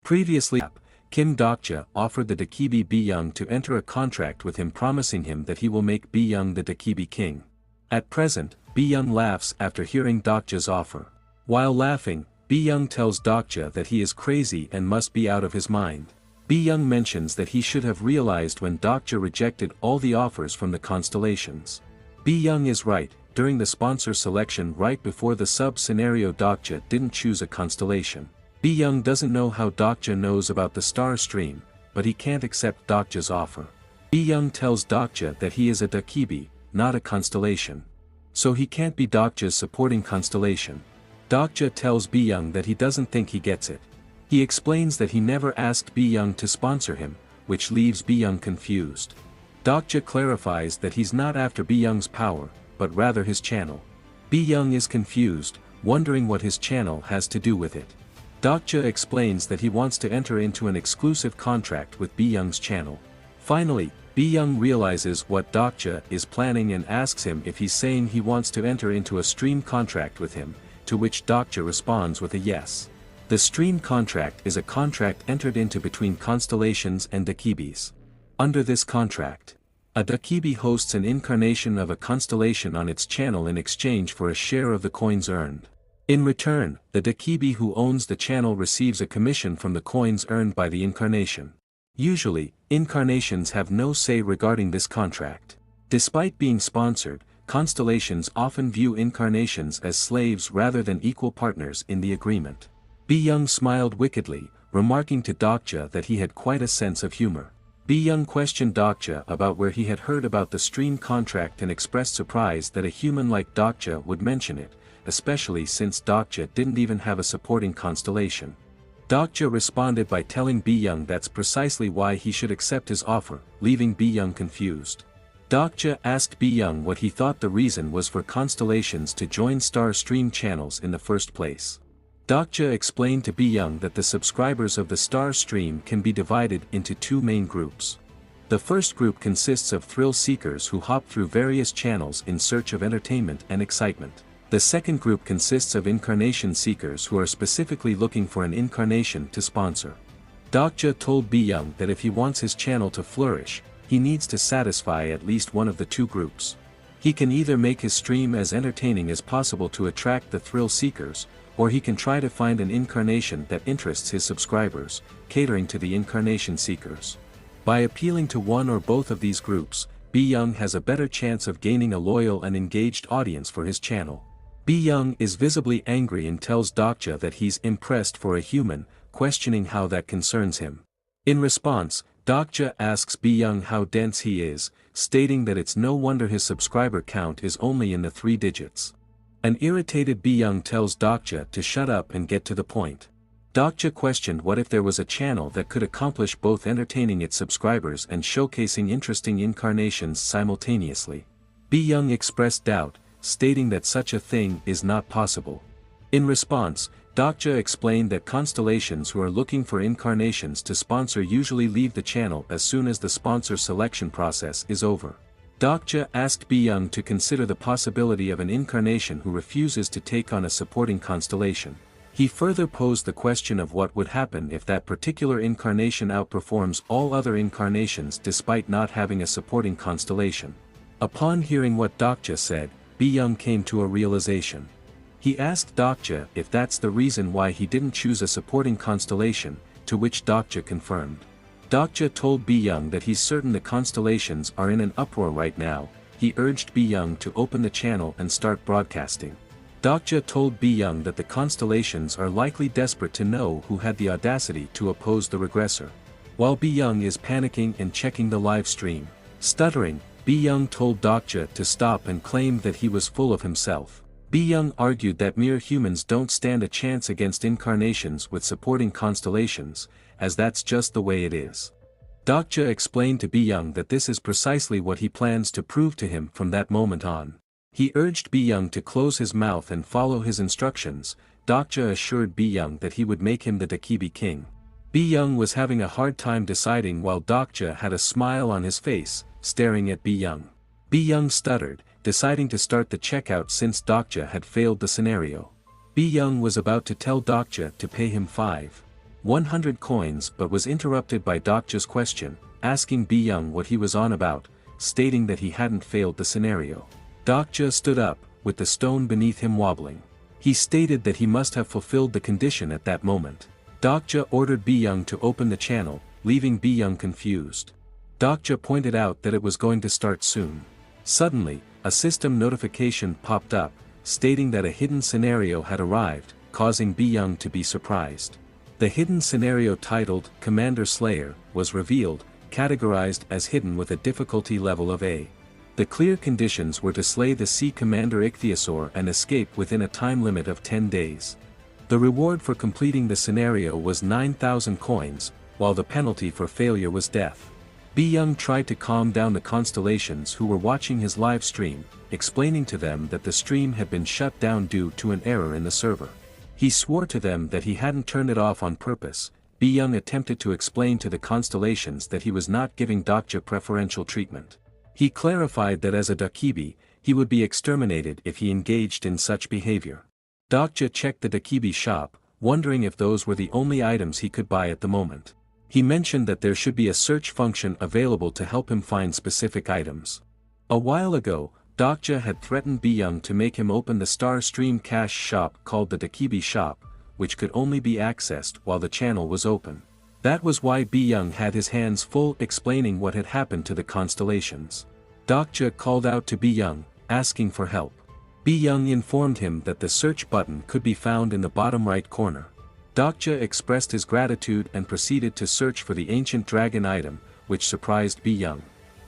Previously, Kim Dokja offered the Dakibi Bi-young to enter a contract with him, promising him that he will make Bi-young the Dakibi king. At present, Bi-young laughs after hearing Dokja's offer. While laughing, Bi-young tells Dokja that he is crazy and must be out of his mind. Bi-young mentions that he should have realized when Dokja rejected all the offers from the constellations. Bi-young is right. During the sponsor selection right before the sub-scenario, Dokja didn't choose a constellation. Bi-young doesn't know how Dokja knows about the star stream, but he can't accept Dokja's offer. Bi-young tells Dokja that he is a Dakibi, not a constellation. So he can't be Dokja's supporting constellation. Dokja tells Bi-young that he doesn't think he gets it. He explains that he never asked Bi-young to sponsor him, which leaves Bi-young confused. Dokja clarifies that he's not after Bi-young's power, but rather his channel. Bi-young is confused, wondering what his channel has to do with it. Dokja explains that he wants to enter into an exclusive contract with Bi-young's channel. Finally, Bi-young realizes what Dokja is planning and asks him if he's saying he wants to enter into a stream contract with him, to which Dokja responds with a yes. The stream contract is a contract entered into between constellations and Dakibis. Under this contract, a Dakibi hosts an incarnation of a constellation on its channel in exchange for a share of the coins earned. In return, the Dakibi who owns the channel receives a commission from the coins earned by the incarnation. Usually, incarnations have no say regarding this contract. Despite being sponsored, constellations often view incarnations as slaves rather than equal partners in the agreement. Bi-young smiled wickedly, remarking to Dokja that he had quite a sense of humor. Bi-young questioned Dokja about where he had heard about the stream contract and expressed surprise that a human like Dokja would mention it, especially since Dokja didn't even have a supporting constellation. Dokja responded by telling Bi-young that's precisely why he should accept his offer, leaving Bi-young confused. Dokja asked Bi-young what he thought the reason was for constellations to join star stream channels in the first place. Dokja explained to Bi-young that the subscribers of the star stream can be divided into two main groups. The first group consists of thrill seekers who hop through various channels in search of entertainment and excitement. The second group consists of incarnation seekers who are specifically looking for an incarnation to sponsor. Dokja told Bi-young that if he wants his channel to flourish, he needs to satisfy at least one of the two groups. He can either make his stream as entertaining as possible to attract the thrill seekers, or he can try to find an incarnation that interests his subscribers, catering to the incarnation seekers. By appealing to one or both of these groups, Bi-young has a better chance of gaining a loyal and engaged audience for his channel. Bi-young is visibly angry and tells Dokja that he's impressed for a human, questioning how that concerns him. In response, Dokja asks Bi-young how dense he is, stating that it's no wonder his subscriber count is only in the 3 digits. An irritated Bi-young tells Dokja to shut up and get to the point. Dokja questioned what if there was a channel that could accomplish both entertaining its subscribers and showcasing interesting incarnations simultaneously. Bi-young expressed doubt, stating that such a thing is not possible. In response, Dokja explained that constellations who are looking for incarnations to sponsor usually leave the channel as soon as the sponsor selection process is over. Dokja asked Bi-young to consider the possibility of an incarnation who refuses to take on a supporting constellation. He further posed the question of what would happen if that particular incarnation outperforms all other incarnations despite not having a supporting constellation. Upon hearing what Dokja said, Bi-young came to a realization. He asked Dokja if that's the reason why he didn't choose a supporting constellation, to which Dokja confirmed. Dokja told Bi-young that he's certain the constellations are in an uproar right now. He urged Bi-young to open the channel and start broadcasting. Dokja told Bi-young that the constellations are likely desperate to know who had the audacity to oppose the regressor. While Bi-young is panicking and checking the live stream, stuttering, Bi-young told Dokja to stop and claimed that he was full of himself. Bi-young argued that mere humans don't stand a chance against incarnations with supporting constellations, as that's just the way it is. Dokja explained to Bi-young that this is precisely what he plans to prove to him from that moment on. He urged Bi-young to close his mouth and follow his instructions. Dokja assured Bi-young that he would make him the Dakibi king. Bi-young was having a hard time deciding while Dokja had a smile on his face, staring at Bi-young. Bi-young stuttered, deciding to start the checkout since Dokja had failed the scenario. Bi-young was about to tell Dokja to pay him 5 100 coins, but was interrupted by Dokja's question, asking Bi-young what he was on about, stating that he hadn't failed the scenario. Dokja stood up, with the stone beneath him wobbling. He stated that he must have fulfilled the condition at that moment. Dokja ordered Bi-young to open the channel, leaving Bi-young confused. Dokja pointed out that it was going to start soon. Suddenly, a system notification popped up, stating that a hidden scenario had arrived, causing Bi-young to be surprised. The hidden scenario titled Commander Slayer was revealed, categorized as hidden with a difficulty level of A. The clear conditions were to slay the Sea Commander Ichthyosaur and escape within a time limit of 10 days. The reward for completing the scenario was 9,000 coins, while the penalty for failure was death. Bi-young tried to calm down the constellations who were watching his live stream, explaining to them that the stream had been shut down due to an error in the server. He swore to them that he hadn't turned it off on purpose. Bi-young attempted to explain to the constellations that he was not giving Dokja preferential treatment. He clarified that as a Dakibi, he would be exterminated if he engaged in such behavior. Dokja checked the Dakibi shop, wondering if those were the only items he could buy at the moment. He mentioned that there should be a search function available to help him find specific items. A while ago, Dokja had threatened Bi-young to make him open the Star Stream cash shop called the Dakibi shop, which could only be accessed while the channel was open. That was why Bi-young had his hands full explaining what had happened to the constellations. Dokja called out to Bi-young, asking for help. Bi-young informed him that the search button could be found in the bottom right corner. Dokja expressed his gratitude and proceeded to search for the ancient dragon item, which surprised Bi-young.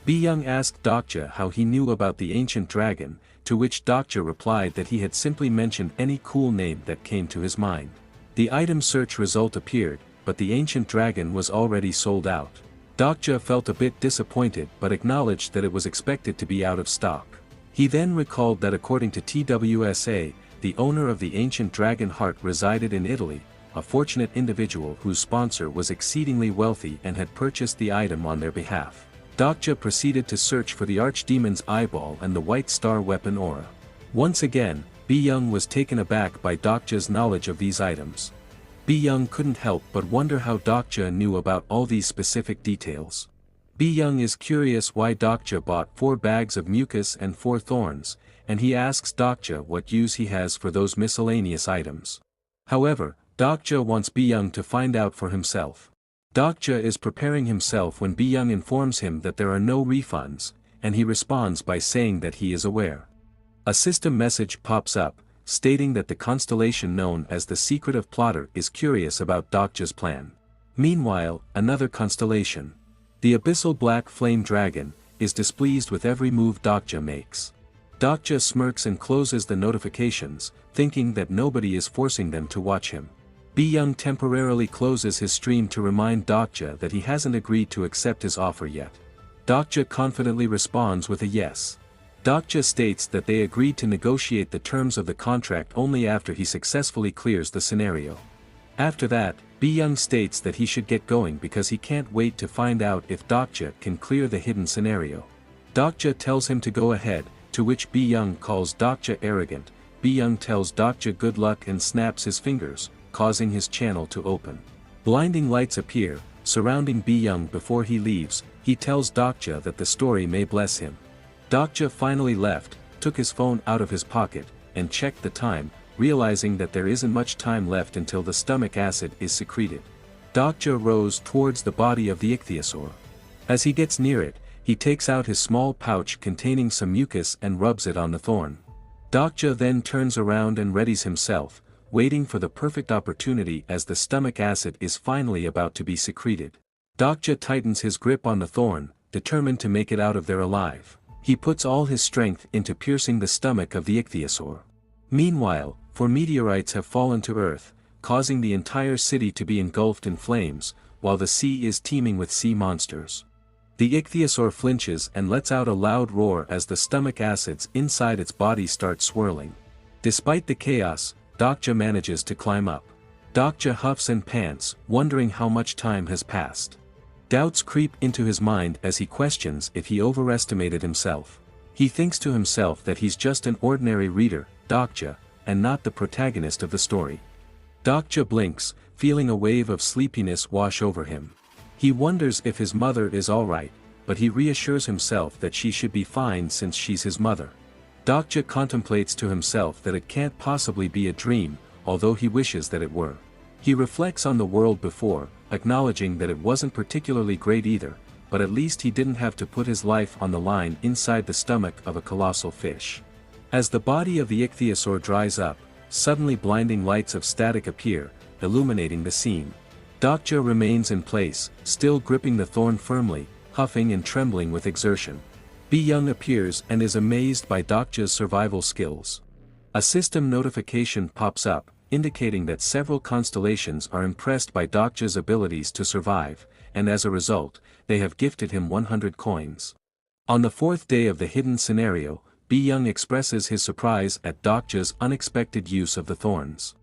Bi-young asked Dokja how he knew about the ancient dragon, to which Dokja replied that he had simply mentioned any cool name that came to his mind. The item search result appeared, but the ancient dragon was already sold out. Dokja felt a bit disappointed but acknowledged that it was expected to be out of stock. He then recalled that according to TWSA, the owner of the ancient dragon heart resided in Italy, a fortunate individual whose sponsor was exceedingly wealthy and had purchased the item on their behalf. Dokja proceeded to search for the Archdemon's eyeball and the White Star weapon aura. Once again, Bi-young was taken aback by Dokja's knowledge of these items. Bi-young couldn't help but wonder how Dokja knew about all these specific details. Bi-young is curious why Dokja bought 4 bags of mucus and 4 thorns, and he asks Dokja what use he has for those miscellaneous items. However, Dokja wants Bi-young to find out for himself. Dokja is preparing himself when Bi-young informs him that there are no refunds, and he responds by saying that he is aware. A system message pops up, stating that the constellation known as the Secretive Plotter is curious about Dokja's plan. Meanwhile, another constellation, the Abyssal Black Flame Dragon, is displeased with every move Dokja makes. Dokja smirks and closes the notifications, thinking that nobody is forcing them to watch him. Bi-young temporarily closes his stream to remind Dokja that he hasn't agreed to accept his offer yet. Dokja confidently responds with a yes. Dokja states that they agreed to negotiate the terms of the contract only after he successfully clears the scenario. After that, Bi-young states that he should get going because he can't wait to find out if Dokja can clear the hidden scenario. Dokja tells him to go ahead, to which Bi-young calls Dokja arrogant. Bi-young tells Dokja good luck and snaps his fingers, causing his channel to open. Blinding lights appear, surrounding Bi-young before he leaves. He tells Dokja that the story may bless him. Dokja finally left, took his phone out of his pocket, and checked the time, realizing that there isn't much time left until the stomach acid is secreted. Dokja rows towards the body of the Ichthyosaur. As he gets near it, he takes out his small pouch containing some mucus and rubs it on the thorn. Dokja then turns around and readies himself, waiting for the perfect opportunity as the stomach acid is finally about to be secreted. Dokja tightens his grip on the thorn, determined to make it out of there alive. He puts all his strength into piercing the stomach of the Ichthyosaur. Meanwhile, 4 meteorites have fallen to Earth, causing the entire city to be engulfed in flames, while the sea is teeming with sea monsters. The Ichthyosaur flinches and lets out a loud roar as the stomach acids inside its body start swirling. Despite the chaos, Dokja manages to climb up. Dokja huffs and pants, wondering how much time has passed. Doubts creep into his mind as he questions if he overestimated himself. He thinks to himself that he's just an ordinary reader, Dokja, and not the protagonist of the story. Dokja blinks, feeling a wave of sleepiness wash over him. He wonders if his mother is alright, but he reassures himself that she should be fine since she's his mother. Dokja contemplates to himself that it can't possibly be a dream, although he wishes that it were. He reflects on the world before, acknowledging that it wasn't particularly great either, but at least he didn't have to put his life on the line inside the stomach of a colossal fish. As the body of the ichthyosaur dries up, suddenly blinding lights of static appear, illuminating the scene. Dokja remains in place, still gripping the thorn firmly, huffing and trembling with exertion. Bi-young appears and is amazed by Dokja's survival skills. A system notification pops up, indicating that several constellations are impressed by Dokja's abilities to survive, and as a result, they have gifted him 100 coins. On the fourth day of the hidden scenario, Bi-young expresses his surprise at Dokja's unexpected use of the thorns.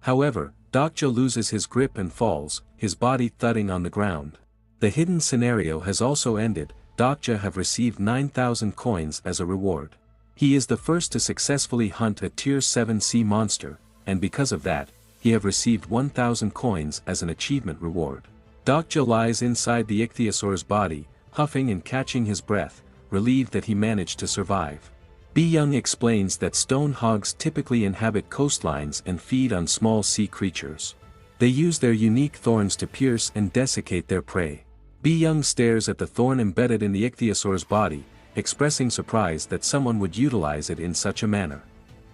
However, Dokja loses his grip and falls, his body thudding on the ground. The hidden scenario has also ended. Dokja have received 9,000 coins as a reward. He is the first to successfully hunt a Tier 7 sea monster, and because of that, he have received 1,000 coins as an achievement reward. Dokja lies inside the ichthyosaur's body, huffing and catching his breath, relieved that he managed to survive. Bi-young explains that stone hogs typically inhabit coastlines and feed on small sea creatures. They use their unique thorns to pierce and desiccate their prey. Bi-young stares at the thorn embedded in the ichthyosaur's body, expressing surprise that someone would utilize it in such a manner.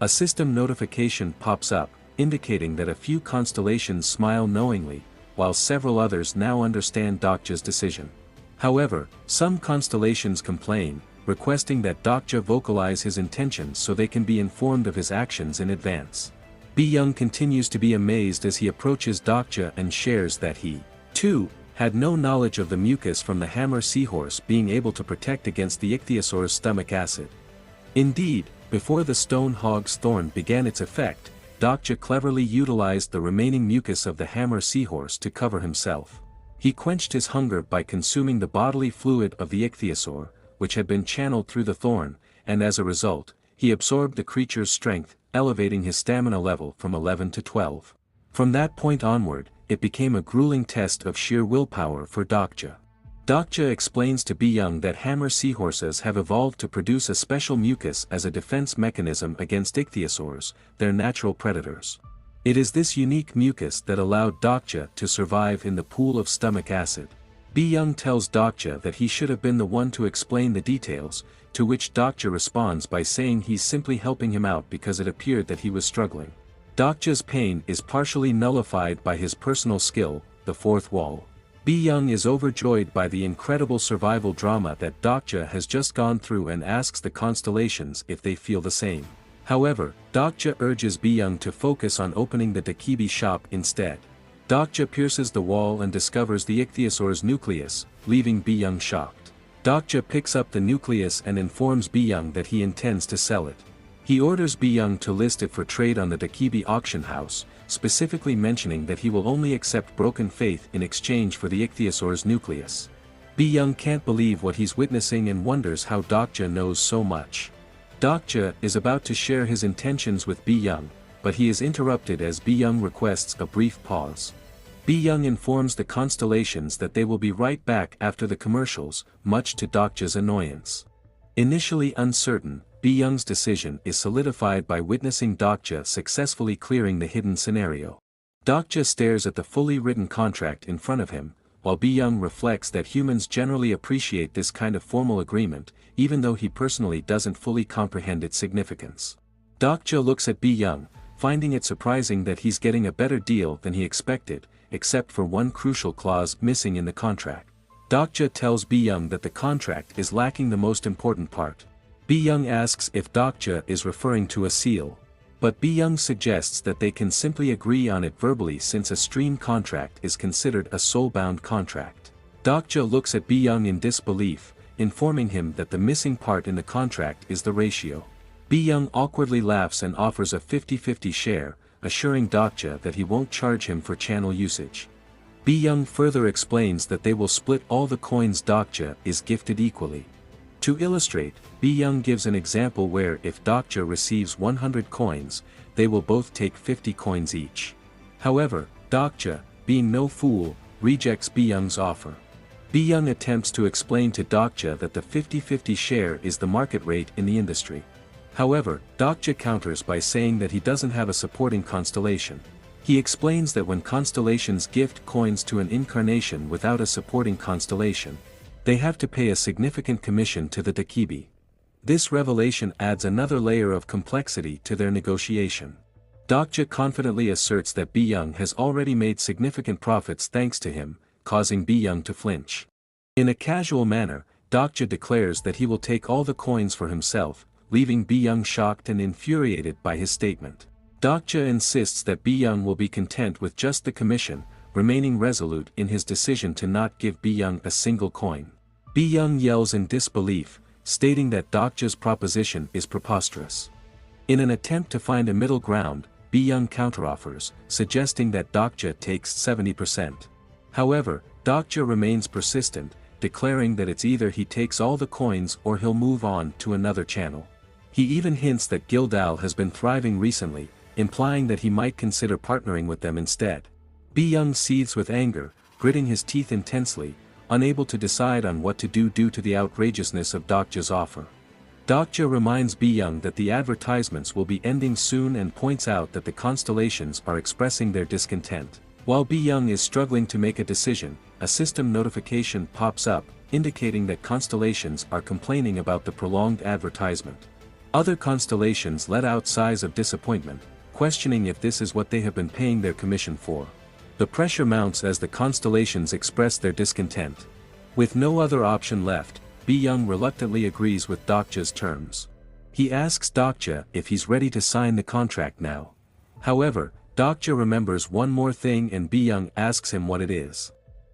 A system notification pops up, indicating that a few constellations smile knowingly, while several others now understand Dokja's decision. However, some constellations complain, requesting that Dokja vocalize his intentions so they can be informed of his actions in advance. Bi-young continues to be amazed as he approaches Dokja and shares that he, too, had no knowledge of the mucus from the hammer seahorse being able to protect against the ichthyosaur's stomach acid. Indeed, before the stone hog's thorn began its effect, Dokja cleverly utilized the remaining mucus of the hammer seahorse to cover himself. He quenched his hunger by consuming the bodily fluid of the ichthyosaur, which had been channeled through the thorn, and as a result, he absorbed the creature's strength, elevating his stamina level from 11 to 12. From that point onward, it became a grueling test of sheer willpower for Dokja. Dokja explains to Bi-young that hammer seahorses have evolved to produce a special mucus as a defense mechanism against ichthyosaurs, their natural predators. It is this unique mucus that allowed Dokja to survive in the pool of stomach acid. Bi-young tells Dokja that he should have been the one to explain the details, to which Dokja responds by saying he's simply helping him out because it appeared that he was struggling. Dokja's pain is partially nullified by his personal skill, the fourth wall. Bi-young is overjoyed by the incredible survival drama that Dokja has just gone through and asks the constellations if they feel the same. However, Dokja urges Bi-young to focus on opening the Dakibi shop instead. Dokja pierces the wall and discovers the ichthyosaur's nucleus, leaving Bi-young shocked. Dokja picks up the nucleus and informs Bi-young that he intends to sell it. He orders Bi-young to list it for trade on the Dakibi auction house, specifically mentioning that he will only accept broken faith in exchange for the ichthyosaur's nucleus. Bi-young can't believe what he's witnessing and wonders how Dokja knows so much. Dokja is about to share his intentions with Bi-young, but he is interrupted as Bi-young requests a brief pause. Bi-young informs the constellations that they will be right back after the commercials, much to Dokja's annoyance. Initially uncertain, Bi-young's decision is solidified by witnessing Dokja successfully clearing the hidden scenario. Dokja stares at the fully written contract in front of him, while Bi-young reflects that humans generally appreciate this kind of formal agreement, even though he personally doesn't fully comprehend its significance. Dokja looks at Bi-young, finding it surprising that he's getting a better deal than he expected, except for one crucial clause missing in the contract. Dokja tells Bi-young that the contract is lacking the most important part. Bi-young asks if Dokja is referring to a seal. But Bi-young suggests that they can simply agree on it verbally since a stream contract is considered a soul-bound contract. Dokja looks at Bi-young in disbelief, informing him that the missing part in the contract is the ratio. Bi-young awkwardly laughs and offers a 50-50 share, assuring Dokja that he won't charge him for channel usage. Bi-young further explains that they will split all the coins Dokja is gifted equally. To illustrate, Bi-young gives an example where if Dokja receives 100 coins, they will both take 50 coins each. However, Dokja, being no fool, rejects Bi-young's offer. Bi-young attempts to explain to Dokja that the 50-50 share is the market rate in the industry. However, Dokja counters by saying that he doesn't have a supporting constellation. He explains that when constellations gift coins to an incarnation without a supporting constellation, they have to pay a significant commission to the Dakibi. This revelation adds another layer of complexity to their negotiation. Dokja confidently asserts that Bi-young has already made significant profits thanks to him, causing Bi-young to flinch. In a casual manner, Dokja declares that he will take all the coins for himself, leaving Bi-young shocked and infuriated by his statement. Dokja insists that Bi-young will be content with just the commission, remaining resolute in his decision to not give Bi-young a single coin. Bi-young yells in disbelief, stating that Dokja's proposition is preposterous. In an attempt to find a middle ground, Bi-young counteroffers, suggesting that Dokja takes 70%. However, Dokja remains persistent, declaring that it's either he takes all the coins or he'll move on to another channel. He even hints that Gildal has been thriving recently, implying that he might consider partnering with them instead. Bi-young seethes with anger, gritting his teeth intensely, unable to decide on what to do due to the outrageousness of Dokja's offer. Dokja reminds Bi-young that the advertisements will be ending soon and points out that the constellations are expressing their discontent. While Bi-young is struggling to make a decision, a system notification pops up, indicating that constellations are complaining about the prolonged advertisement. Other constellations let out sighs of disappointment, questioning if this is what they have been paying their commission for. The pressure mounts as the constellations express their discontent. With no other option left, Bi-young reluctantly agrees with Dokja's terms. He asks Dokja if he's ready to sign the contract now. However, Dokja remembers one more thing and Bi-young asks him what it is.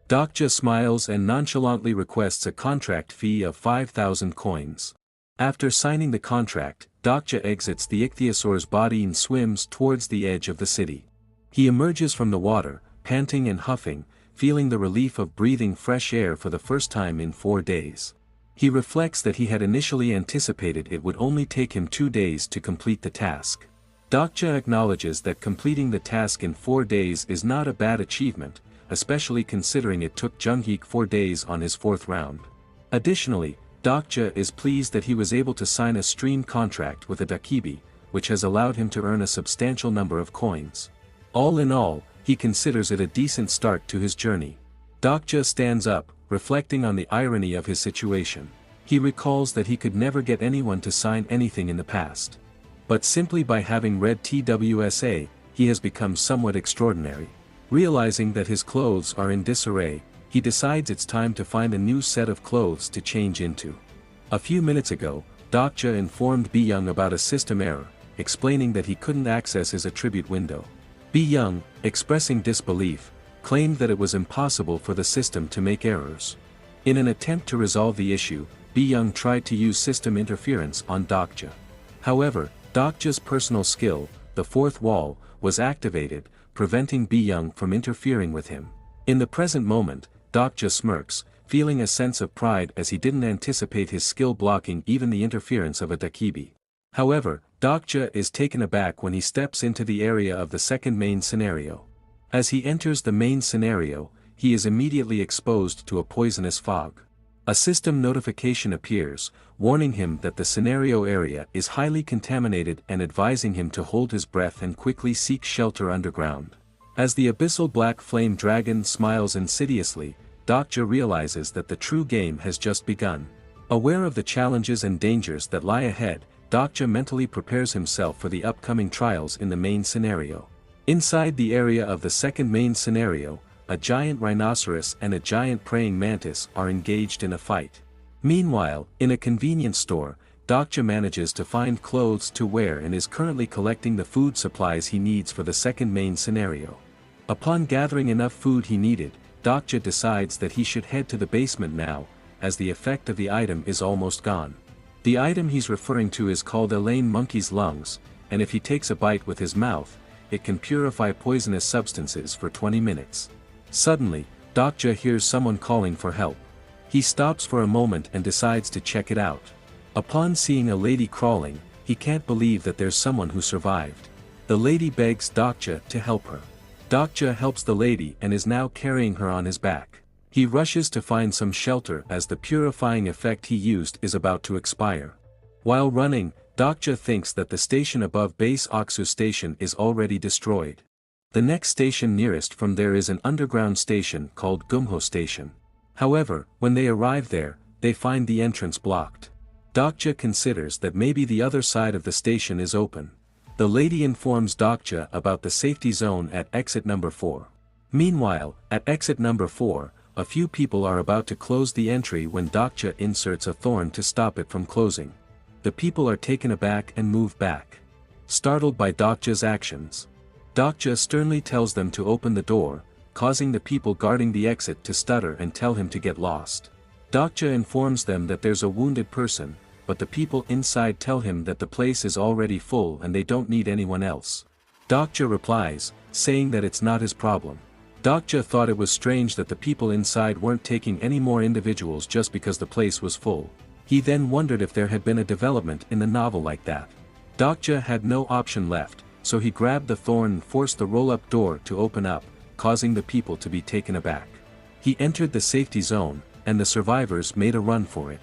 Dokja smiles and nonchalantly requests a contract fee of 5,000 coins. After signing the contract, Dokja exits the ichthyosaur's body and swims towards the edge of the city. He emerges from the water, panting and huffing, feeling the relief of breathing fresh air for the first time in 4 days. He reflects that he had initially anticipated it would only take him 2 days to complete the task. Dokja acknowledges that completing the task in 4 days is not a bad achievement, especially considering it took Jungheek 4 days on his 4th round. Additionally, Dokja is pleased that he was able to sign a stream contract with a Dakibi, which has allowed him to earn a substantial number of coins. All in all, he considers it a decent start to his journey. Dokja stands up, reflecting on the irony of his situation. He recalls that he could never get anyone to sign anything in the past. But simply by having read TWSA, he has become somewhat extraordinary. Realizing that his clothes are in disarray, he decides it's time to find a new set of clothes to change into. A few minutes ago, Dokja informed Bi-young about a system error, explaining that he couldn't access his attribute window. Bi-young, expressing disbelief, claimed that it was impossible for the system to make errors. In an attempt to resolve the issue, Bi-young tried to use system interference on Dokja. However, Dokja's personal skill, the 4th wall, was activated, preventing Bi-young from interfering with him. In the present moment, Dokja smirks, feeling a sense of pride as he didn't anticipate his skill blocking even the interference of a Dakibi. However, Dokja is taken aback when he steps into the area of the second main scenario. As he enters the main scenario, he is immediately exposed to a poisonous fog. A system notification appears, warning him that the scenario area is highly contaminated and advising him to hold his breath and quickly seek shelter underground. As the abyssal black flame dragon smiles insidiously, Dokja realizes that the true game has just begun. Aware of the challenges and dangers that lie ahead, Dokja mentally prepares himself for the upcoming trials in the main scenario. Inside the area of the second main scenario, a giant rhinoceros and a giant praying mantis are engaged in a fight. Meanwhile, in a convenience store, Dokja manages to find clothes to wear and is currently collecting the food supplies he needs for the second main scenario. Upon gathering enough food he needed, Dokja decides that he should head to the basement now, as the effect of the item is almost gone. The item he's referring to is called Elaine Monkey's Lungs, and if he takes a bite with his mouth, it can purify poisonous substances for 20 minutes. Suddenly, Dokja hears someone calling for help. He stops for a moment and decides to check it out. Upon seeing a lady crawling, he can't believe that there's someone who survived. The lady begs Dokja to help her. Dokja helps the lady and is now carrying her on his back. He rushes to find some shelter as the purifying effect he used is about to expire. While running, Dokja thinks that the station above base Oksu station is already destroyed. The next station nearest from there is an underground station called Gumho Station. However, when they arrive there, they find the entrance blocked. Dokja considers that maybe the other side of the station is open. The lady informs Dokja about the safety zone at exit number 4. Meanwhile, at exit number 4, a few people are about to close the entry when Dokja inserts a thorn to stop it from closing. The people are taken aback and move back. Startled by Dokja's actions, Dokja sternly tells them to open the door, causing the people guarding the exit to stutter and tell him to get lost. Dokja informs them that there's a wounded person, but the people inside tell him that the place is already full and they don't need anyone else. Dokja replies, saying that it's not his problem. Dokja thought it was strange that the people inside weren't taking any more individuals just because the place was full. He then wondered if there had been a development in the novel like that. Dokja had no option left, so he grabbed the thorn and forced the roll-up door to open up, causing the people to be taken aback. He entered the safety zone, and the survivors made a run for it.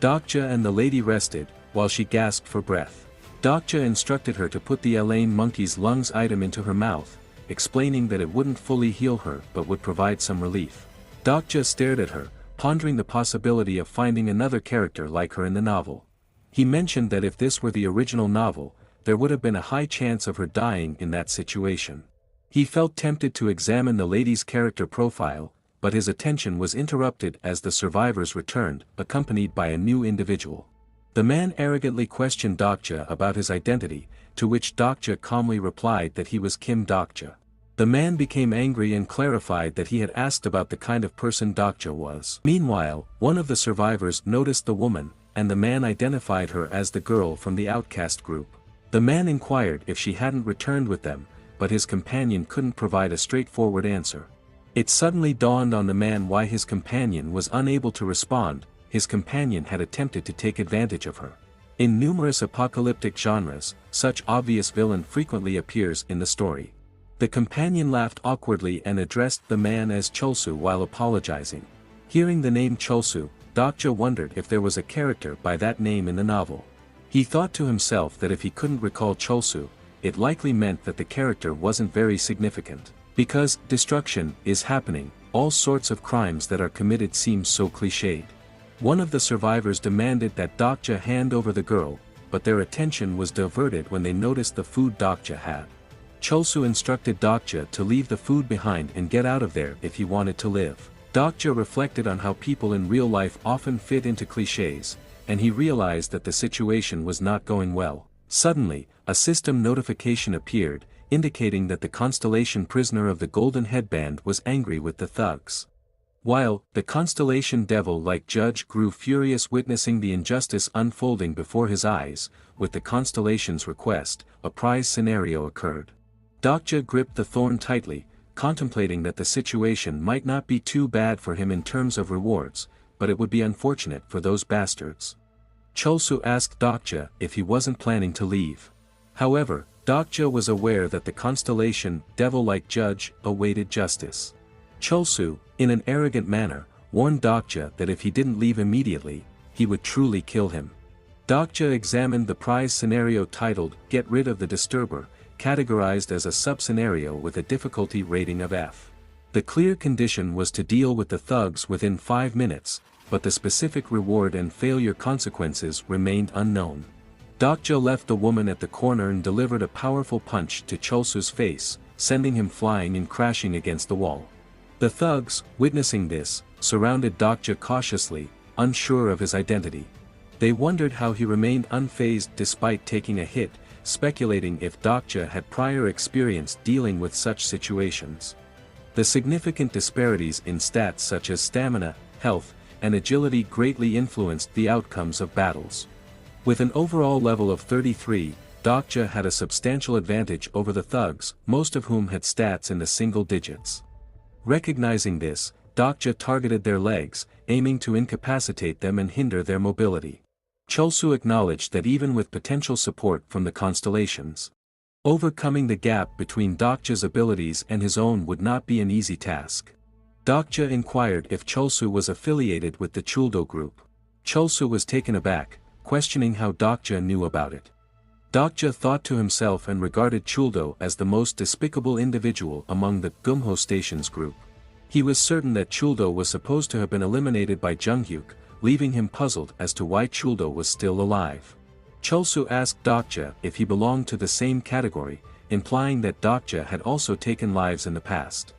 Dokja and the lady rested, while she gasped for breath. Dokja instructed her to put the Elaine monkey's lungs item into her mouth, explaining that it wouldn't fully heal her but would provide some relief. Dokja stared at her, pondering the possibility of finding another character like her in the novel. He mentioned that if this were the original novel, there would have been a high chance of her dying in that situation. He felt tempted to examine the lady's character profile, but his attention was interrupted as the survivors returned, accompanied by a new individual. The man arrogantly questioned Dokja about his identity, to which Dokja calmly replied that he was Kim Dokja. The man became angry and clarified that he had asked about the kind of person Dokja was. Meanwhile, one of the survivors noticed the woman, and the man identified her as the girl from the outcast group. The man inquired if she hadn't returned with them, but his companion couldn't provide a straightforward answer. It suddenly dawned on the man why his companion was unable to respond. His companion had attempted to take advantage of her. In numerous apocalyptic genres, such obvious villain frequently appears in the story. The companion laughed awkwardly and addressed the man as Cholsu while apologizing. Hearing the name Cholsu, Dokja wondered if there was a character by that name in the novel. He thought to himself that if he couldn't recall Cholsu, it likely meant that the character wasn't very significant. Because destruction is happening, all sorts of crimes that are committed seem so cliched. One of the survivors demanded that Dokja hand over the girl, but their attention was diverted when they noticed the food Dokja had. Cholsu instructed Dokja to leave the food behind and get out of there if he wanted to live. Dokja reflected on how people in real life often fit into cliches, and he realized that the situation was not going well. Suddenly, a system notification appeared, indicating that the constellation prisoner of the golden headband was angry with the thugs. While the constellation devil-like judge grew furious witnessing the injustice unfolding before his eyes, with the constellation's request, a prize scenario occurred. Dokja gripped the thorn tightly, contemplating that the situation might not be too bad for him in terms of rewards, but it would be unfortunate for those bastards. Cholsu asked Dokja if he wasn't planning to leave. However, Dokja was aware that the constellation devil-like judge awaited justice. Cholsu, in an arrogant manner, warned Dokja that if he didn't leave immediately, he would truly kill him. Dokja examined the prize scenario titled "Get Rid of the Disturber," categorized as a sub-scenario with a difficulty rating of F. The clear condition was to deal with the thugs within 5 minutes, but the specific reward and failure consequences remained unknown. Dokja left the woman at the corner and delivered a powerful punch to Cholsu's face, sending him flying and crashing against the wall. The thugs, witnessing this, surrounded Dokja cautiously, unsure of his identity. They wondered how he remained unfazed despite taking a hit, speculating if Dokja had prior experience dealing with such situations. The significant disparities in stats such as stamina, health, and agility greatly influenced the outcomes of battles. With an overall level of 33, Dokja had a substantial advantage over the thugs, most of whom had stats in the single digits. Recognizing this, Dokja targeted their legs, aiming to incapacitate them and hinder their mobility. Cholsu acknowledged that even with potential support from the constellations, Overcoming the gap between Dokja's abilities and his own would not be an easy task. Dokja inquired if Cholsu was affiliated with the Chuldo group. Cholsu was taken aback, questioning how Dokja knew about it. Dokja thought to himself and regarded Chuldo as the most despicable individual among the Gumho Stations group. He was certain that Chuldo was supposed to have been eliminated by Junghyuk, leaving him puzzled as to why Chuldo was still alive. Cholsu asked Dokja if he belonged to the same category, implying that Dokja had also taken lives in the past.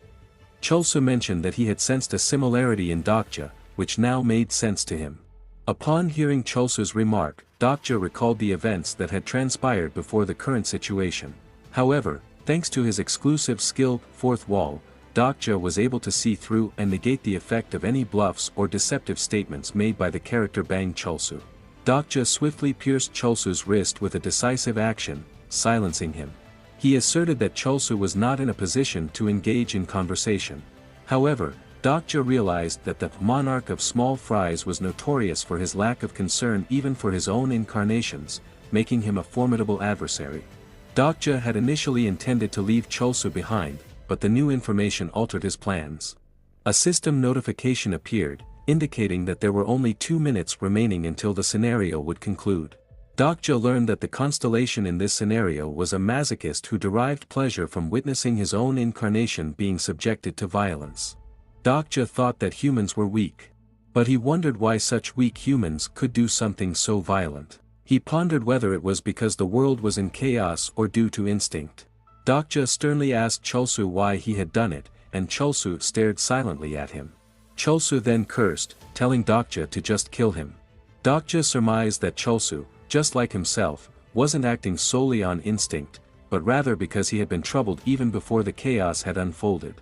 Cholsu mentioned that he had sensed a similarity in Dokja, which now made sense to him. Upon hearing Cholsu's remark, Dokja recalled the events that had transpired before the current situation. However, thanks to his exclusive skill, Fourth Wall, Dokja was able to see through and negate the effect of any bluffs or deceptive statements made by the character Bang Cholsu. Dokja swiftly pierced Cholsu's wrist with a decisive action, silencing him. He asserted that Cholsu was not in a position to engage in conversation. However, Dokja realized that the monarch of small fries was notorious for his lack of concern even for his own incarnations, making him a formidable adversary. Dokja had initially intended to leave Cholsu behind, but the new information altered his plans. A system notification appeared, indicating that there were only 2 minutes remaining until the scenario would conclude. Dokja learned that the constellation in this scenario was a masochist who derived pleasure from witnessing his own incarnation being subjected to violence. Dokja thought that humans were weak. But he wondered why such weak humans could do something so violent. He pondered whether it was because the world was in chaos or due to instinct. Dokja sternly asked Cholsu why he had done it, and Cholsu stared silently at him. Cholsu then cursed, telling Dokja to just kill him. Dokja surmised that Cholsu, just like himself, wasn't acting solely on instinct, but rather because he had been troubled even before the chaos had unfolded.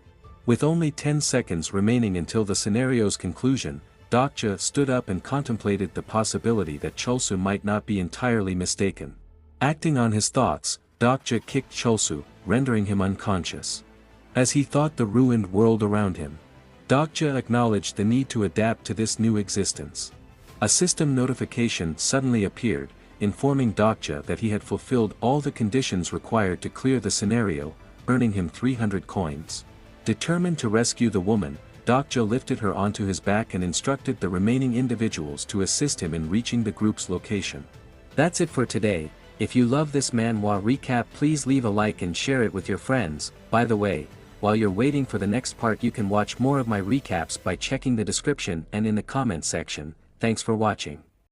With only 10 seconds remaining until the scenario's conclusion, Dokja stood up and contemplated the possibility that Cholsu might not be entirely mistaken. Acting on his thoughts, Dokja kicked Cholsu, rendering him unconscious. As he thought the ruined world around him, Dokja acknowledged the need to adapt to this new existence. A system notification suddenly appeared, informing Dokja that he had fulfilled all the conditions required to clear the scenario, earning him 300 coins. Determined to rescue the woman, Dokja lifted her onto his back and instructed the remaining individuals to assist him in reaching the group's location. That's it for today. If you love this manhwa recap, please leave a like and share it with your friends. By the way, while you're waiting for the next part, you can watch more of my recaps by checking the description and in the comment section. Thanks for watching.